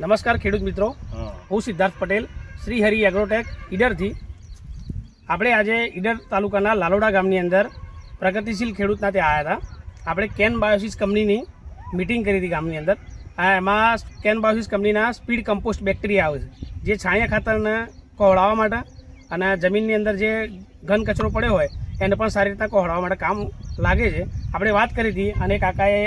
નમસ્કાર ખેડૂત મિત્રો, હું સિદ્ધાર્થ પટેલ શ્રી હરિ એગ્રોટેક ઈડરથી. આપણે આજે ઈડર તાલુકાના લાલોડા ગામની અંદર પ્રગતિશીલ ખેડૂતના ત્યાં આવ્યા હતા. આપણે કેન બાયોસિસ કંપનીની મિટિંગ કરી હતી ગામની અંદર. એમાં કેન બાયોસિસ કંપનીના સ્પીડ કમ્પોસ્ટ બેક્ટેરિયા આવે છે, જે છાણિયા ખાતરને કોહળાવવા માટે અને જમીનની અંદર જે ઘન કચરો પડ્યો હોય એને પણ સારી રીતના કોહળાવવા માટે કામ લાગે છે. આપણે વાત કરી હતી અને કાકાએ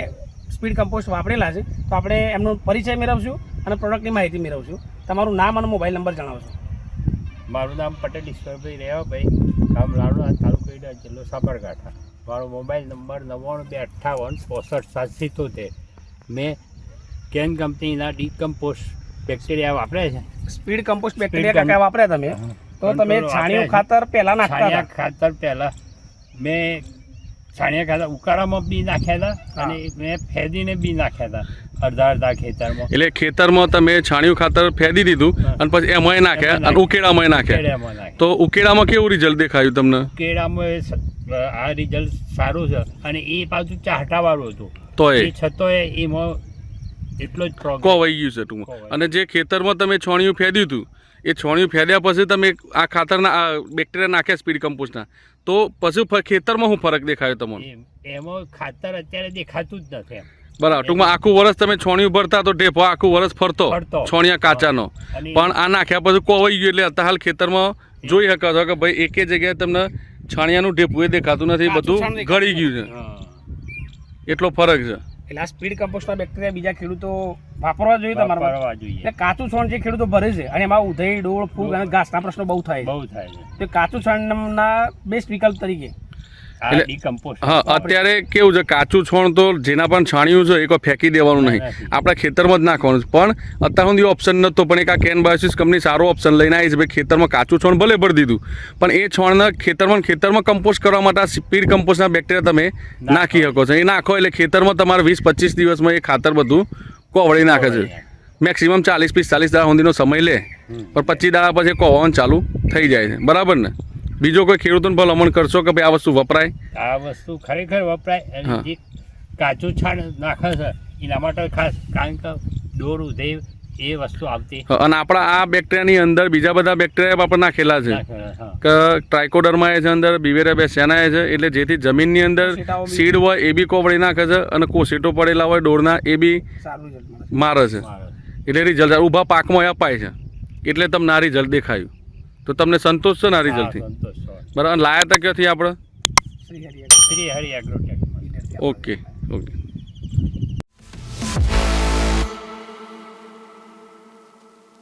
સ્પીડ કમ્પોસ્ટ વાપરેલા છે, તો આપણે એમનો પરિચય મેળવશું અને પ્રોડક્ટની માહિતી મેળવશું. તમારું નામ અને મોબાઈલ નંબર જણાવશો. મારું નામ પટેલ ઈશ્વરભાઈ રેવાભાઈ, ગામ લાલોડા, તાલુકો ઈડર, જિલ્લો સાબરકાંઠા. મારો મોબાઈલ નંબર 9928565777. મેં કેન કંપનીના ડીકમ્પોસ્ટ બેક્ટેરિયા વાપર્યા છે. સ્પીડ કમ્પોસ્ટ બેક્ટેરિયા કાકા વાપર્યા તમે, તો તમે છાણિયું ખાતર પહેલાં નાખતા હતા? ખાતર પહેલાં મેં છાણિયા ખાતર ઉકાળામાં બી નાખ્યા હતા અને મેં ફેદીને બી નાખ્યા હતા અડધા ખેતરમાં. એટલે ખેતરમાં તમે છાણિયું ખાતર ફેદી દીધું અને પછી એમાંય નાખ્યા અને ઉકેડામાં નાખ્યા. તો ઉકેડામાં કેવું રિઝલ્ટ દેખાયું તમને? ઉકેડામાં આ રિઝલ્ટ સારું છે અને એ પાછું ચાહટાવાળું હતું, તો એ છતાંય એમાં એટલો જ પ્રોબ્લેમ કોવાઈ ગયું છે ટૂંકમાં. અને જે ખેતરમાં તમે છોણિયું ફેદ્યું હતું, એ છોણિયું ફેદ્યા પછી તમે આ ખાતરના આ બેક્ટેરિયા નાખ્યા સ્પીડ કમ્પોસ્ટના, તો પછી ખેતરમાં શું ફરક દેખાયો તમને? એમાં ખાતર અત્યારે દેખાતું જ નથી. બરાબર. ટૂંકમાં આખું વર્ષ તમે છોણિયું ભરતા તો ઢેફો આખું વર્ષ ફરતો છોણિયા કાચાનો, પણ આ નાખ્યા પછી કોવાઈ ગયું એટલે અત્યારે હાલ ખેતરમાં જોઈ શકો છો કે ભાઈ એકે જગ્યાએ તમને છાણિયાનું ઢેફું એ દેખાતું નથી, બધું ગળી ગયું છે. એટલો ફરક છે. એટલે આ સ્પીડ કમ્પોસ્ટના બેક્ટેરિયા બીજા ખેડૂતો વાપરવા જોઈએ. તમારે જોઈએ. કાચું છોણ જે ખેડૂતો ભરે છે અને એમાં ઉધઈ, ડોળ, ફૂગ અને ઘાસના પ્રશ્નો બહુ થાય છે. તો કાચું છોણના બેસ્ટ વિકલ્પ તરીકે હા, અત્યારે કેવું છે, કાચું છોણ તો જેના પણ છાણિયું છે એ કોઈ ફેંકી દેવાનું નહીં, આપણા ખેતરમાં જ નાખવાનું. પણ અત્યાર સુધી ઓપ્શન નહોતો, પણ એક આ કેન બાયોસિસ કંપની સારો ઓપ્શન લઈને આવી છે. ભાઈ ખેતરમાં કાચું છોણ ભલે ભરી દીધું, પણ એ છોણના ખેતરમાં કમ્પોસ્ટ કરવા માટે આ સ્પીડ કમ્પોસ્ટના બેક્ટેરિયા તમે નાખી શકો છો. એ નાખો એટલે ખેતરમાં તમારે 20-25 દિવસમાં એ ખાતર બધું કોવળી નાખે છે. મેક્સિમમ 40-45 દાડા સુધીનો સમય લે, પણ 25 દાડા પછી કોવવાનું ચાલુ થઈ જાય છે. બરાબર ને? બીજો કોઈ ખેડૂતોને ભલામણ કરશો કે ભાઈ આ વસ્તુ વપરાય? આ વસ્તુ ખરેખર વપરાય. અને જે કાચું છાણ નાખે છે એના માટે ખાસ, કારણ કે ડોર, ઉધઈ એ વસ્તુ આવતી. અને આપણા આ બેક્ટેરિયાની અંદર બીજા બધા બેક્ટેરિયા આપણે નાખેલા છે કે ટ્રાઇકોડર્મા છે અંદર, બિવેરિયા બેસિયાના છે, એટલે જેથી જમીનની અંદર સીડ હોય એ બી કોવળી નાખે છે અને કોશેટો પડેલા હોય ડોરના એ બી મારે છે. એટલે રિઝલ્ટ ઊભા પાકમાં અપાય છે, એટલે તમને આ રિઝલ્ટ દેખાયું. તો તમને સંતોષ છે ને આ રિઝલ્ટથી? બરાબર. લાયા હતા ક્યાંથી આપણે? શ્રી હરિ એગ્રોટેક. ઓકે.